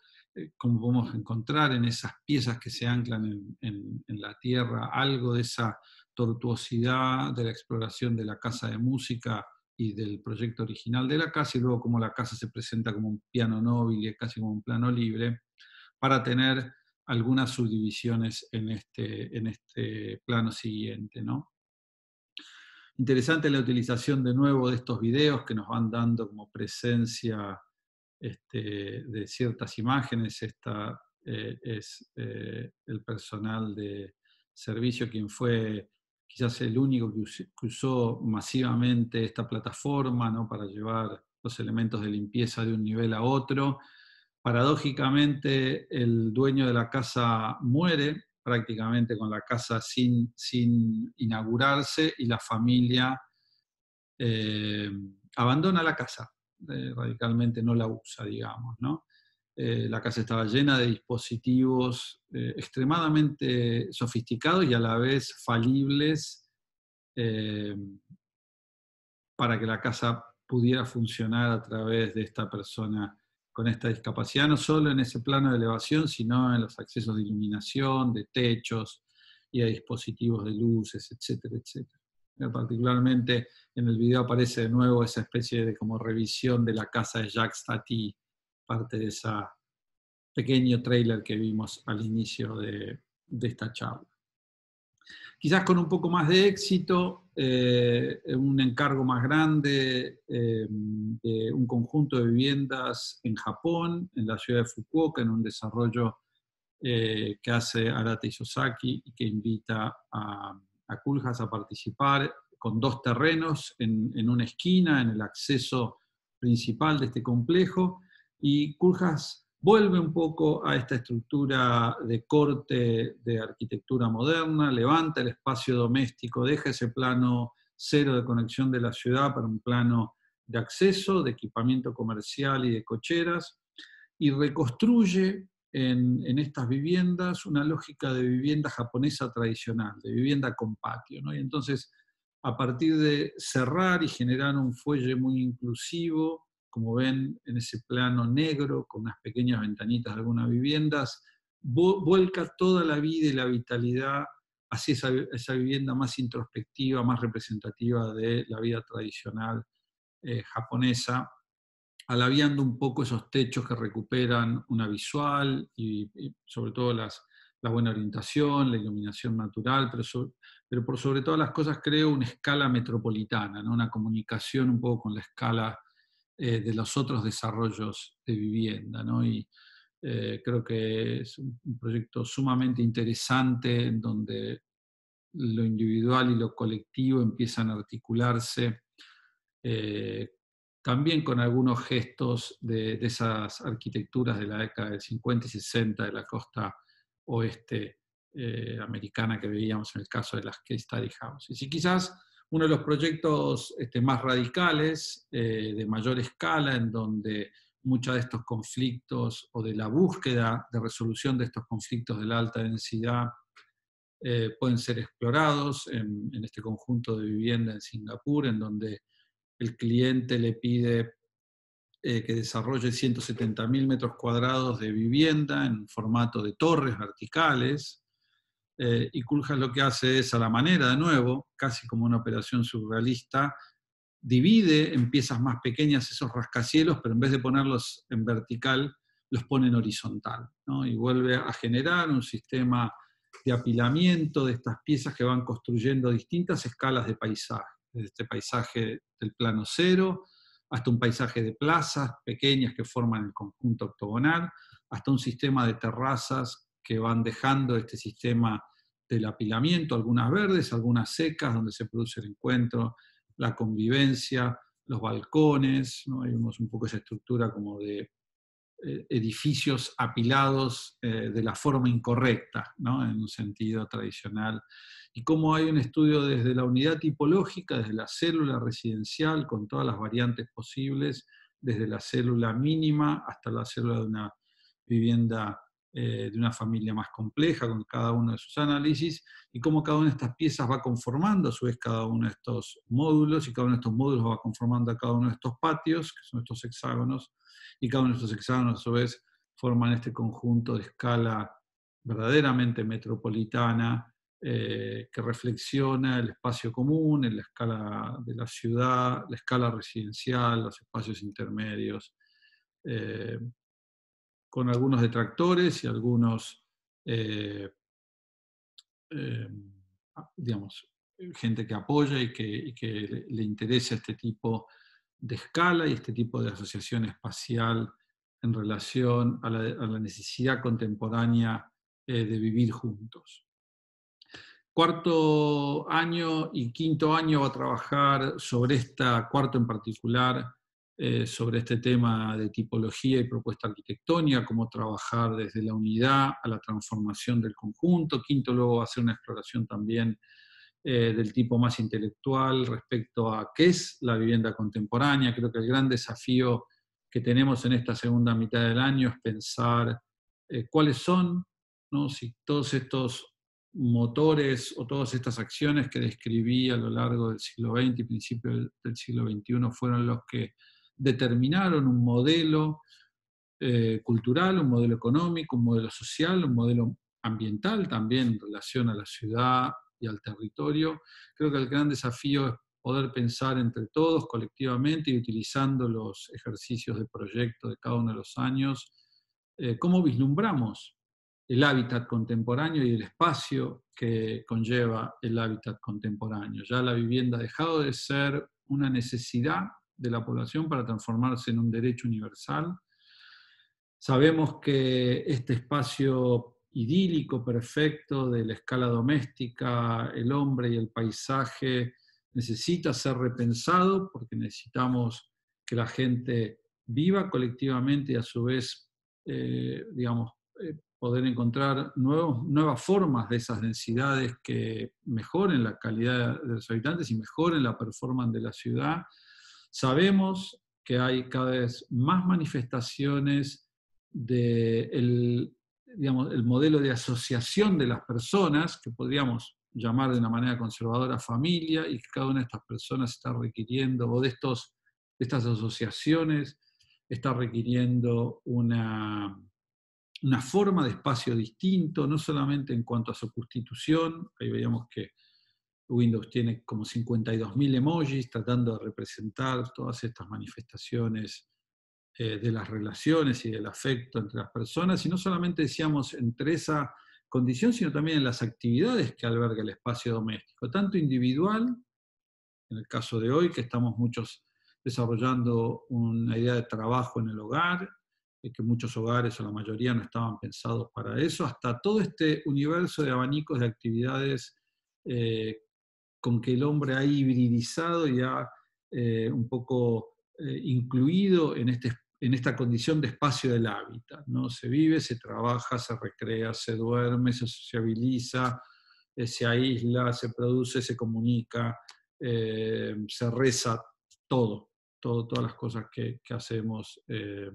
A: cómo podemos encontrar en esas piezas que se anclan en la tierra algo de esa tortuosidad de la exploración de la casa de música y del proyecto original de la casa, y luego cómo la casa se presenta como un piano móvil y casi como un plano libre, para tener algunas subdivisiones en este plano siguiente, ¿no? Interesante la utilización de nuevo de estos videos que nos van dando como presencia de ciertas imágenes. Esta es el personal de servicio quien fue quizás el único que usó masivamente esta plataforma, ¿no? Para llevar los elementos de limpieza de un nivel a otro. Paradójicamente, el dueño de la casa muere prácticamente con la casa sin inaugurarse, y la familia eh, abandona la casa, radicalmente no la usa, digamos, ¿no? La casa estaba llena de dispositivos extremadamente sofisticados y a la vez falibles, eh, para que la casa pudiera funcionar a través de esta persona con esta discapacidad, no solo en ese plano de elevación, sino en los accesos de iluminación, de techos y de dispositivos de luces, etcétera, etcétera. Particularmente en el video aparece de nuevo esa especie de como revisión de la casa de Jacques Tati, parte de ese pequeño tráiler que vimos al inicio de esta charla. Quizás con un poco más de éxito, un encargo más grande de un conjunto de viviendas en Japón, en la ciudad de Fukuoka, en un desarrollo que hace Arata Isozaki y que invita a Koolhaas a participar con 2 terrenos en una esquina, en el acceso principal de este complejo, y Koolhaas vuelve un poco a esta estructura de corte de arquitectura moderna, levanta el espacio doméstico, deja ese plano cero de conexión de la ciudad para un plano de acceso, de equipamiento comercial y de cocheras, y reconstruye en estas viviendas una lógica de vivienda japonesa tradicional, de vivienda con patio, ¿no? Y entonces, a partir de cerrar y generar un fuelle muy inclusivo, como ven en ese plano negro, con unas pequeñas ventanitas de algunas viviendas, vuelca toda la vida y la vitalidad hacia esa vivienda más introspectiva, más representativa de la vida tradicional japonesa, alaviando un poco esos techos que recuperan una visual y sobre todo la buena orientación, la iluminación natural, pero por sobre todas las cosas creo una escala metropolitana, ¿no? Una comunicación un poco con la escala de los otros desarrollos de vivienda, ¿no? Y creo que es un proyecto sumamente interesante en donde lo individual y lo colectivo empiezan a articularse, eh, también con algunos gestos de esas arquitecturas de la década del 50 y 60 de la costa oeste americana que veíamos en el caso de las Case Study Houses. Y quizás uno de los proyectos más radicales, de mayor escala, en donde muchos de estos conflictos o de la búsqueda de resolución de estos conflictos de la alta densidad pueden ser explorados en este conjunto de vivienda en Singapur, en donde el cliente le pide que desarrolle 170.000 metros cuadrados de vivienda en formato de torres verticales, y Koolhaas lo que hace es, a la manera, de nuevo, casi como una operación surrealista, divide en piezas más pequeñas esos rascacielos, pero en vez de ponerlos en vertical, los pone en horizontal, ¿no? Y vuelve a generar un sistema de apilamiento de estas piezas que van construyendo distintas escalas de paisaje, desde este paisaje del plano cero, hasta un paisaje de plazas pequeñas que forman el conjunto octogonal, hasta un sistema de terrazas que van dejando este sistema del apilamiento, algunas verdes, algunas secas, donde se produce el encuentro, la convivencia, los balcones, ¿no? Ahí vemos un poco esa estructura como de edificios apilados de la forma incorrecta, ¿no? En un sentido tradicional. Y cómo hay un estudio desde la unidad tipológica, desde la célula residencial, con todas las variantes posibles, desde la célula mínima hasta la célula de una vivienda de una familia más compleja, con cada uno de sus análisis, y cómo cada una de estas piezas va conformando a su vez cada uno de estos módulos, y cada uno de estos módulos va conformando a cada uno de estos patios, que son estos hexágonos, y cada uno de estos hexágonos a su vez forman este conjunto de escala verdaderamente metropolitana, que reflexiona el espacio común, en la escala de la ciudad, la escala residencial, los espacios intermedios, eh, con algunos detractores y algunos, eh, eh, digamos, gente que apoya y que le interesa este tipo de escala y este tipo de asociación espacial en relación a la necesidad contemporánea de vivir juntos. Cuarto año y quinto año va a trabajar sobre esta, cuarto en particular, sobre este tema de tipología y propuesta arquitectónica, cómo trabajar desde la unidad a la transformación del conjunto. Quinto luego va a hacer una exploración también del tipo más intelectual respecto a qué es la vivienda contemporánea. Creo que el gran desafío que tenemos en esta segunda mitad del año es pensar cuáles son, ¿no? Si todos estos motores o todas estas acciones que describí a lo largo del siglo XX y principio del siglo XXI fueron los que determinaron un modelo cultural, un modelo económico, un modelo social, un modelo ambiental también en relación a la ciudad y al territorio. Creo que el gran desafío es poder pensar entre todos colectivamente y utilizando los ejercicios de proyecto de cada uno de los años, cómo vislumbramos el hábitat contemporáneo y el espacio que conlleva el hábitat contemporáneo. Ya la vivienda ha dejado de ser una necesidad de la población para transformarse en un derecho universal. Sabemos que este espacio idílico, perfecto, de la escala doméstica, el hombre y el paisaje, necesita ser repensado porque necesitamos que la gente viva colectivamente y a su vez, digamos, poder encontrar nuevas formas de esas densidades que mejoren la calidad de los habitantes y mejoren la performance de la ciudad. Sabemos que hay cada vez más manifestaciones del, digamos, el modelo de asociación de las personas, que podríamos llamar de una manera conservadora familia, y que cada una de estas personas está requiriendo, o de estas asociaciones, está requiriendo una forma de espacio distinto, no solamente en cuanto a su constitución. Ahí veíamos que Windows tiene como 52.000 emojis tratando de representar todas estas manifestaciones de las relaciones y del afecto entre las personas, y no solamente decíamos entre esa condición, sino también en las actividades que alberga el espacio doméstico, tanto individual, en el caso de hoy, que estamos muchos desarrollando una idea de trabajo en el hogar, que muchos hogares o la mayoría no estaban pensados para eso, hasta todo este universo de abanicos de actividades eh, con que el hombre ha hibridizado y ha un poco incluido en esta condición de espacio del hábitat, ¿no? Se vive, se trabaja, se recrea, se duerme, se sociabiliza, se aísla, se produce, se comunica, se reza, todas las cosas que hacemos, eh,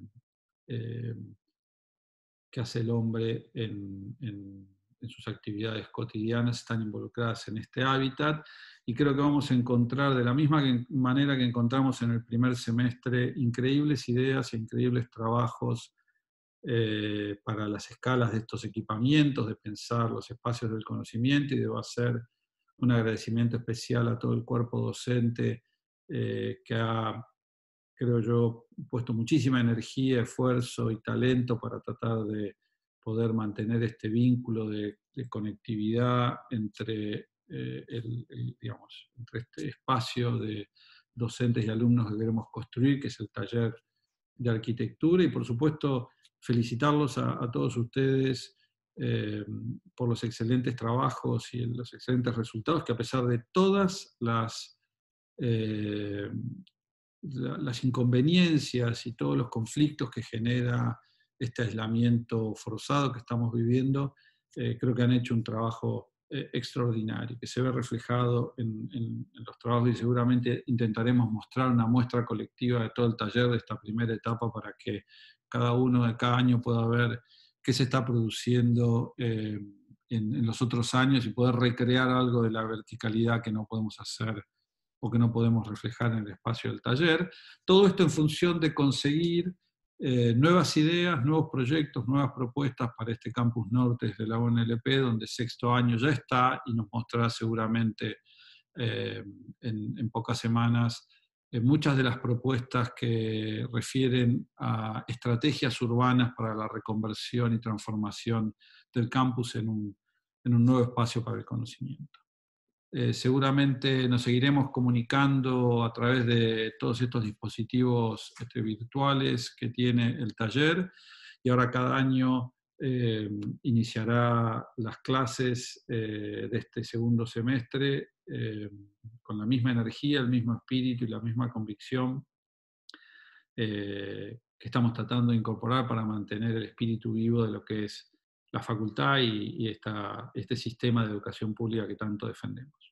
A: que hace el hombre en sus actividades cotidianas están involucradas en este hábitat, y creo que vamos a encontrar, de la misma manera que encontramos en el primer semestre, increíbles ideas e increíbles trabajos para las escalas de estos equipamientos, de pensar los espacios del conocimiento, y debo hacer un agradecimiento especial a todo el cuerpo docente que ha, creo yo, puesto muchísima energía, esfuerzo y talento para tratar de poder mantener este vínculo de conectividad entre, digamos, entre este espacio de docentes y alumnos que queremos construir, que es el taller de arquitectura, y por supuesto felicitarlos a todos ustedes por los excelentes trabajos y los excelentes resultados, que a pesar de todas eh, las inconveniencias y todos los conflictos que genera este aislamiento forzado que estamos viviendo, creo que han hecho un trabajo extraordinario, que se ve reflejado en los trabajos, y seguramente intentaremos mostrar una muestra colectiva de todo el taller de esta primera etapa para que cada uno de cada año pueda ver qué se está produciendo en los otros años y poder recrear algo de la verticalidad que no podemos hacer o que no podemos reflejar en el espacio del taller. Todo esto en función de conseguir nuevas ideas, nuevos proyectos, nuevas propuestas para este Campus Norte desde la UNLP, donde sexto año ya está y nos mostrará seguramente en pocas semanas muchas de las propuestas que refieren a estrategias urbanas para la reconversión y transformación del campus en un nuevo espacio para el conocimiento. Seguramente nos seguiremos comunicando a través de todos estos dispositivos virtuales que tiene el taller, y ahora cada año iniciará las clases de este segundo semestre con la misma energía, el mismo espíritu y la misma convicción que estamos tratando de incorporar para mantener el espíritu vivo de lo que es la facultad y este sistema de educación pública que tanto defendemos.